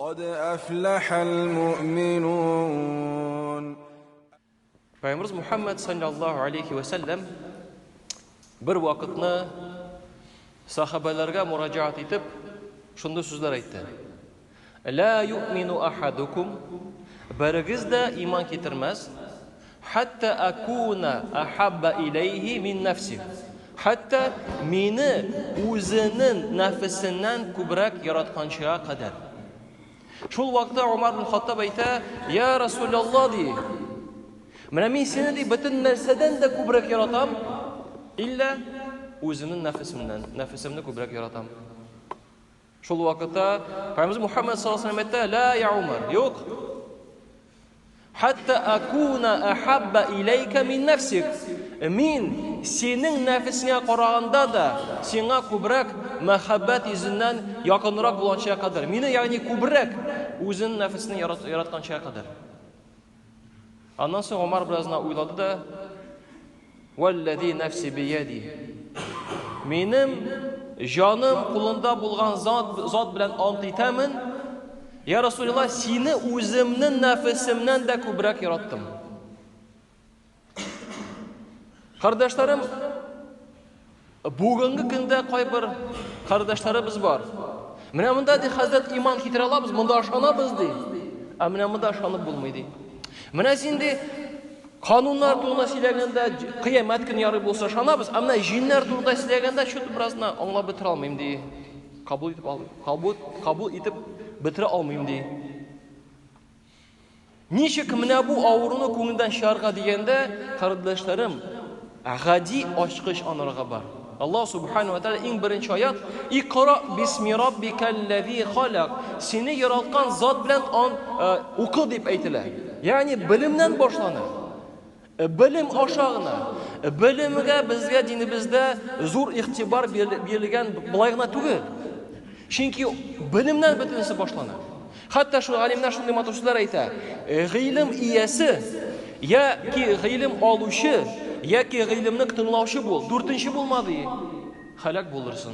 قد أفلح المؤمنون. Пайғамбарымыз Мұхаммад саллаллаху алейхи ва саллям бір вақытны сахабаларға мұражаат етіп, шынды сөздер айтты. Ла ю'мину ахадукум, бірігіз де иман кетірмәз, хатта акуна ахабба илейхи мин нафси, хатта мені өзінің нәфісінен күбірәк яратқаншыға қадар. Шул вақытта Умар бин Хаттаб айта: Я Расулаллах ди, менә мин сені ди бүтін нәрседен де күбірәк яратам, илля өзімнің нәфісімні күбірәк яратам. Шул вақытта Пайғамбарымыз Мұхаммад саллаллаху алейхи ва саллям айта: Ла я Умар, юк. Хатта акуна ахабба илейка мин нафсик. Мин сенің нәфісіңе қарағанда да сеңа күбірәк мәхәббәт изіннән якынрак булганчыга кадәр. Мине ягъни күбрәк үзенең нәфесен яратканчыга кадәр. Аннан соң Омар беразна уйлады да: Валлази нафси бияди. Минем җаным кулында булган зат белән ант итәмен. Я Расулаллах, сине үземнең нәфесемнән дә күбрәк яраттым. Кардашларым, бүгінгі көндә кайбер кардашларыбыз бар. Менә монда ди хәзрәт иман китерә алабыз, монда ашанабыз ди. Ә менә монда ашанып булмый ди. Менә син ди кануннар турында сөйләгәндә кыямәт көне ярый булса ашанабыз, ә менә җиннәр турында сөйләгәндә шул беразна аңлап бетерә алмыйм ди. Кабул итеп бетерә алмыйм ди. Ничек менә бу авыруны күңелдән чыгарга дигәндә, кардашларым, гади ачкыч анарга бар. Аллах субхану ва тааля иң беренче аят: Иқра бисми раббикаллази халак. Сине яраткан зат белән укы дип әйтелә. Ягъни билимнән башлана. Билим ашагына. Билимгә безгә динебездә зур игътибар бирелгән булай гына түгел. Чөнки билимнән бөтенесе башлана. Хәтта шу галимнәр шундый матур сүзләр әйтә: Гыйлем иясе яки гыйлем алучы яки гыйлемне тыңлаучы бул, дүртенче булмады, халак булырсың.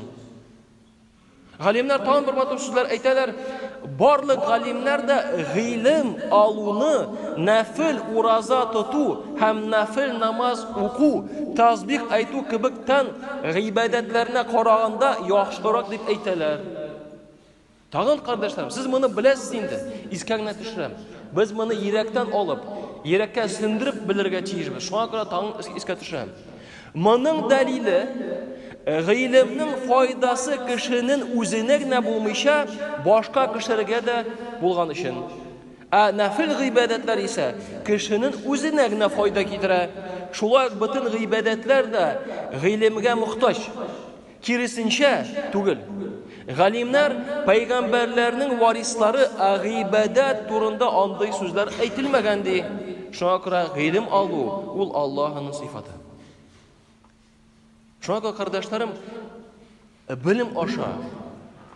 Галимнәр тагын бер матур сүзләр әйтәләр: барлык галимнәр дә гыйлем алуны, нафил ураза тоту һәм нафил намаз уку, тазбих әйтү кебектән гыйбадәтләренә караганда яхшырак дип әйтәләр. Тагын кардашларым, сез моны беләсез инде, искәңне төшерәм. Без моны йөрәктән алып, йөрәккә сеңдереп белергә тиешбез. Шуңа күрә тагын искә төшерәм. Моның дәлиле гыйлемнең файдасы кешенең үзенә генә булмыйча, башка кешеләргә дә булган өчен. Ә нафил гыйбадәтләр исә кешенең үзенә генә файда китерә. Шулай бөтен гыйбадәтләр дә гыйлемгә мохтаҗ. Киресенчә түгел. Галимнар пайгамбарларның варислары гыйбадәт турында андый сүзләр әйтелмәгән ди. Шуңа күрә гыйлем алу ул Аллаһның сыйфаты. Шуңа күрә кардашларым, билим аша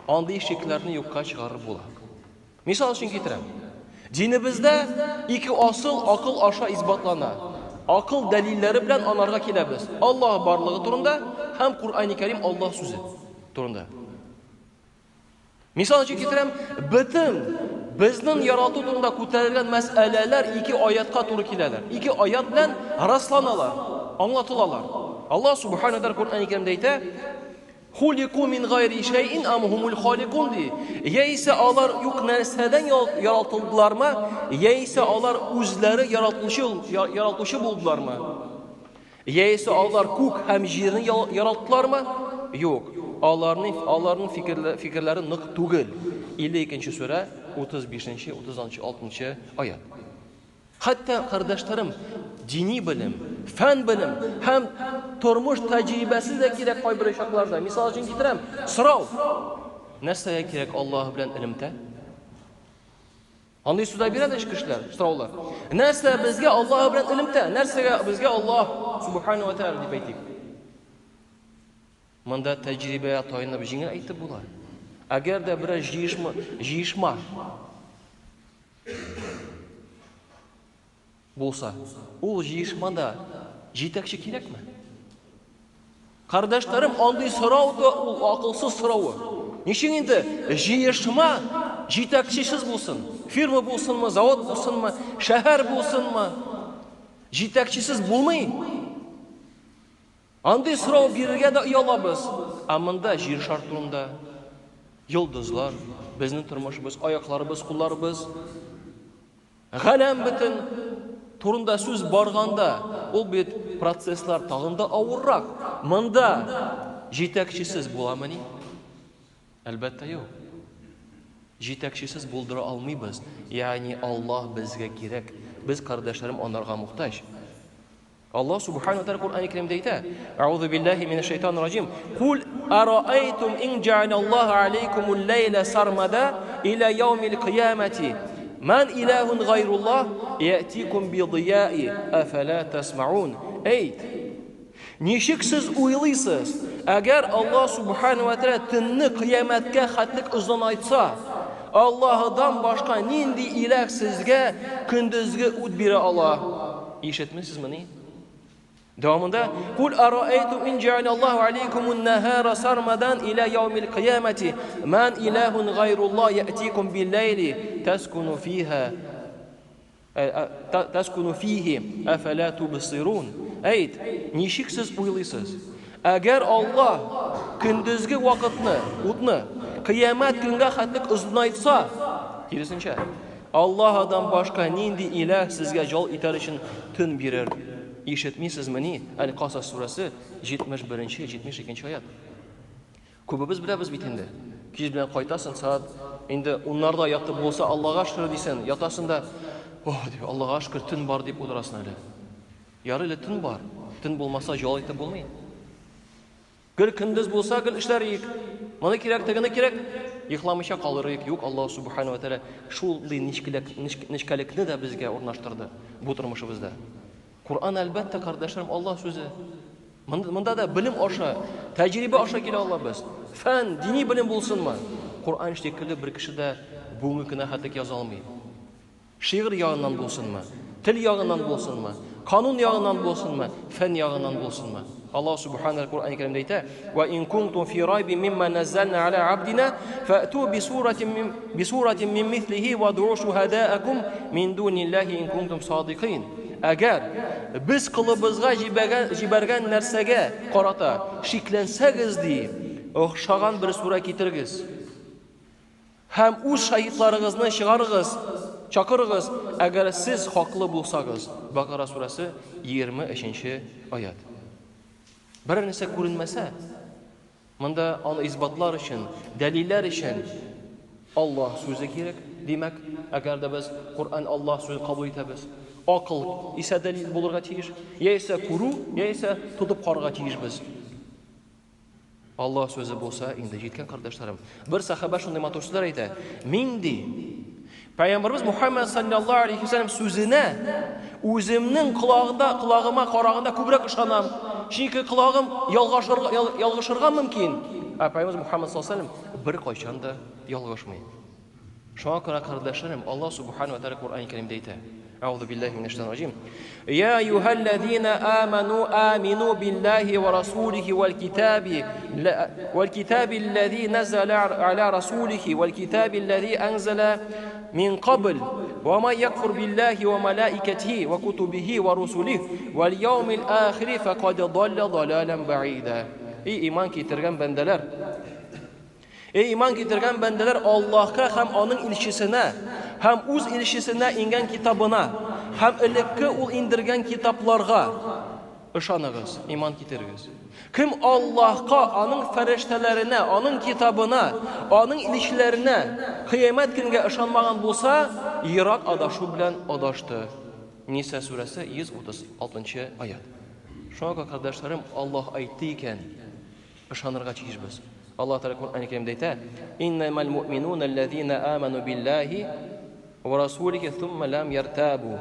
андый шикләрне юкка чыгарып була. Мисал өчен китерәм. Динебездә ике асыл акыл аша исбатлана. Акыл дәлилләре белән анарга киләбез. Аллаһ барлыгы турында һәм Куръан-ы Кәрим Аллаһ сүзе турында. Мисал өчен китерәм, бөтен безнең ярату турында күтәрелгән мәсьәләләр ике аятка туры киләләр. Ике аят белән расланалар, аңлатылалар. Аллаһ субханаһу ва тааля Куръан-ы Кәримдә әйтә: Хулику мин гайри шайин ам хумул халикун ди. Яисә алар юк нәрсәдән яратылдылармы, яисә алар үзләре яратучы булдылармы? Яисә алар күк һәм җирне яраттылармы? Юк. Аларның фикерләре нык түгел. 52-нче сүре 35-нче, 36-нче аят. Хәтта кардашларым, дини белем, фән белем һәм тормыш тәҗрибәсе дә кирәк кайбер чакларда. Мисал өчен китерәм, сорау. Нәрсәгә кирәк Аллаһ белән илемтә? Андый сүзләр бирәләр кешеләр, сораулар. Нәрсә безгә Аллаһ белән илемтә? Нәрсәгә безгә Аллаһ субханаһу ва тааля дип әйтик? Монда тәҗрибә таянып җиңел әйтеп була. Әгәр дә бер җыешма булса, ул җыешмада җитәкче кирәкме? Кардашларым, андый сорау да ул акылсыз сорау. Ничек инде җыешма жетекшisiz болсын. Фирма болсынмы, завод болсынмы, шәһәр болсынмы, жетекшisiz болмай. Андай сұрау беруге де ұялабыз. Амында жер шар турында, йылдызлар, біздің тұрмышыбыз, аяқларыбыз, қолларыбыз, ғалам бітін турында сөз барғанда, ол бет процесслар тағында ауыррақ. Мында жетекшisiz боламыни? Әлбәттә юк. Жетекшisiz болдыра алмыйбыз. Яғни Аллах бізге керек. Біз кардәшләрем анарға мухтаҗ. Allah subhanahu wa ta'ala Kur'an-ı Kerim'de ayta: "Euzu billahi mineşşeytanirracim. Kul ara'aytum in ja'alallahu aleykumul leyla sarmada ila yevmil kıyameti. Men ilahun gayrullah ya'tikum bi diya'i afala tasma'un." Ayt. Ничек сез уйлыйсыз? Әгәр Аллах subhanahu wa ta'ala төнне кыямәткә хәтлек узын айтса, Аллаһыдан башка нинди илах сезгә көндезгә ут бирә ала? Ишетмисезме? Devamında "Kul ara'aytum in ja'alallahu aleykumun nahara sarmadan ila yevmil kıyameti men ilahun gayrullah ya'tikum bil leyli taskunu fihi afala tubsirun." Ayt, nişik siz uylыйсыз? Әгәр Аллах көндезге вакытны, утны кыямәт көнгә хәтлек узынайтса, киресенчә, Аллаһыдан башка нинди илах сезгә жол итәр өчен төн бирер? Ишетмисезме? Әл-Касас сурасы 71-72 аят. Күбебез беләбез бит инде. Кич белән кайтасың саат инде 10-нарда ятып булса Аллага шөкер дисәң, ятасың да, дип Аллага шөкер төн бар дип утырасың әле. Ярый эле төн бар. Төн булмаса жол итеп булмый. Гел көндез булса гел эшләр ик. Моны кирәк, тегене кирәк. Йокламыйча калырык. Юк, Аллаһ субханаһу ва тааля шул ничкәлекне дә безгә урнаштырды бу тормышыбызда. Kur'an әлбәттә кардәшләрем Аллаһ сүзе. Монда да билим аша, тәҗрибә аша килә алабыз. Фән, дини билим булсынмы? Kur'an шикелле бер кеше дә бүгенге көнә хәтлек яза алмый. Шигырь ягыннан булсынмы? Тил ягыннан булсынмы? Канун ягыннан булсынмы? Фән ягыннан булсынмы? Allah subhanahu Kur'an-ı Kerim'de ayta: "Ve in kuntum fi raybin mimma nazzalna ala abdina fa'tu bi suratin min mislihi ve du'u shuhada'akum min dunillahi in kuntum sadiqin." Әгәр biz кылыбызга җибәргән нәрсәгә карата шикләнсәгез ди, охшаган бер сура китерегез. Һәм үз шаһидларыгызны чыгарыгыз, чакырыгыз, әгәр сез хаклы булсагыз. Бакара сурасы 23-нче аят. Бер нәрсә күренмәсә, монда аны избатлар өчен, дәлилләр өчен Аллаһ сүзе кирәк. Димәк, әгәр дә без Кур'ан Аллаһ сүзен кабул итәбез, акыл исә дәлил булырга тиеш, яисә күрү, яисә тотып карарга тиеш без. Аллаһ сүзе булса, инде җиткән кардәшләрем. Бер сахаба шундый матур сүзләр әйтә: "Мин ди Пәйгамбәрбез Мухаммад саллаллаһу алейхи ва саллям сүзенә үземнең колагыма караганда күбрәк ышанам. Чөнки колагым ялгышырга мөмкин. Пәйгамбәрбез Мухаммад саллаллаһу алейхи ва саллям бер кайчан да ялгышмый." Шуңа күрә кардәшләрем, Аллаһ субханаһу ва тааля Кур'ан-ы Кәримдә әйтә: "Аузу биллаһи минәш-шайтанир-раҗим. Я аyyuhallazina amanu aminu billahi wa rasulihi wal kitabi alladhi nazzala ala rasulihi wal kitabi alladhi anzala min qabl wa man yakfur billahi wa malaikatihi wa kutubihi wa rusulihi wal yawmil akhir faqad dalla dalalan ba'ida." Ey iman китергән бәндәләр, Аллаһка һәм аның илчесенә, һәм үз илчесенә ингән китабына, һәм элекке ул индергән китапларга ышаныгыз, иман китерегез. Кем Аллаһка, аның фәрештәләренә, аның китабына, аның илчеләренә кыямәт көнгә ышанмаган булса, ерак адашу белән адашты. Ниса сүрәсе 136-нчы аят. Шуңа кардәшләрем, Аллаһ әйтте икән, ышанырга тиешбез. Allah Teala Kur'an-ı Kerim'de ayta: "İnnemel mu'minûne ellezîne âmenû billâhi ve rasûlihi thumme lem yertâbû."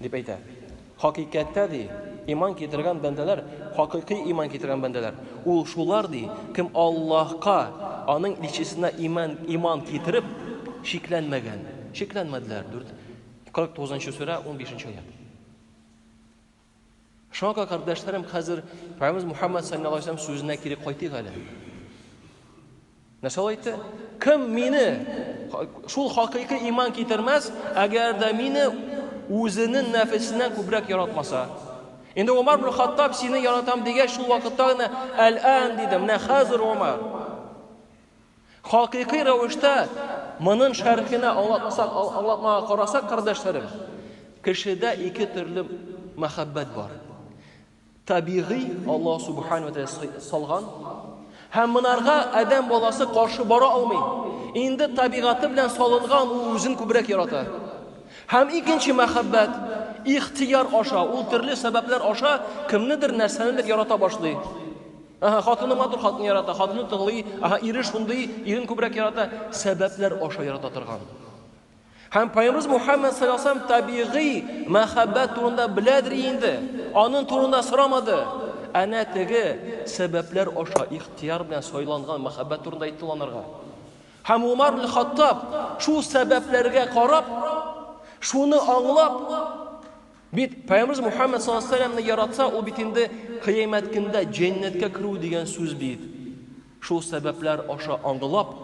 Dip ayta. Hakikatda di, iman keltirgan bandalar, haqiqiy iman keltirgan bandalar. Ul shular di, kim Allohga, aning elchisine iman keltirib shiklanmadilar. 49-sura 15-oyat. Şoňa kardeşlerim, hazır Peygamberimiz Muhammed sallallahu aleyhi ve sellem sözüne kirib qaytıyıq әле. Nasıl aytdı? Kim meni Шул хакыйкый иман китермәс, әгәр дә мине үзенең нәфесеннән күбрәк яратмаса. Инде Умар ибн Хаттаб сине яратам дигәч, шул вакытта гына әл-ан диде, менә хәзер Умар. Хакыйкый рәвештә моның шәрхенә аңлатмага карасак, кардәшләрем, кешедә ике төрле мәхәббәт бар. Табигый, Аллаһ Субханаһу ва Тәгалә салган, һәм монарга адәм баласы каршы бара алмый. Инде табигаты белән салынган ул үзен күбрәк ярата. Һәм икенче мәхәббәт ихтияр аша, ул төрле сәбәпләр аша кемнедер нәрсәнедер ярата башлый. Хатыны матур, хатын ярата, хатыны тыңлый, ире шундый, ирен күбрәк ярата, сәбәпләр аша ярата торган. Һәм Пайгамбарыбыз Мухаммад саллаллаһу алейһи ва саллям табигый мәхәббәт турында беләдер инде. Аның турында сорамады. Әнә теге сәбәпләр аша ихтияр белән сайланган мәхәббәт турында әйтелгәннәргә. Һәм Умар ибн Хаттаб шул сәбәпләргә карап, шуны аңлап, бит Пайгамбарыбыз Мухаммад саллаллаһу алейһи ва саллямны яратса, ул бит инде кыямәт көндә җәннәткә керү дигән сүз бит. Шул сәбәпләр аша аңлап,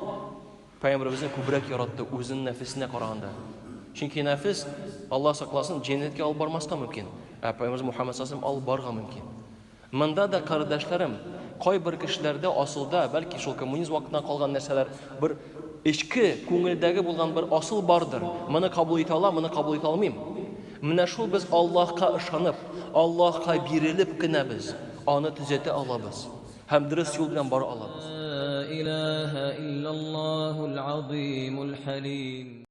Пайгамбарыбызны күбрәк яратты үзенең нәфесенә караганда. Чөнки нәфес, Аллаһ сакласын, җәннәткә алып бармаска мөмкин. Пайгамбарыбыз Мухаммад саллаллаһу алейһи ва саллям алып барга мөмкин. Монда да кардәшләрем, кайбер кешеләрдә асылда, бәлки шул коммунизм вакытынан калган нәрсәләр, бер эчке күңелдәге булган бер асыл бардыр. Моны кабул итә алам, моны кабул итә алмыйм. Менә шул без Аллаһка ышанып, Аллаһка бирелеп кенә без аны төзәтә алабыз. Һәм дөрес юл белән бара алабыз. لا إله إلا الله العظيم الحليم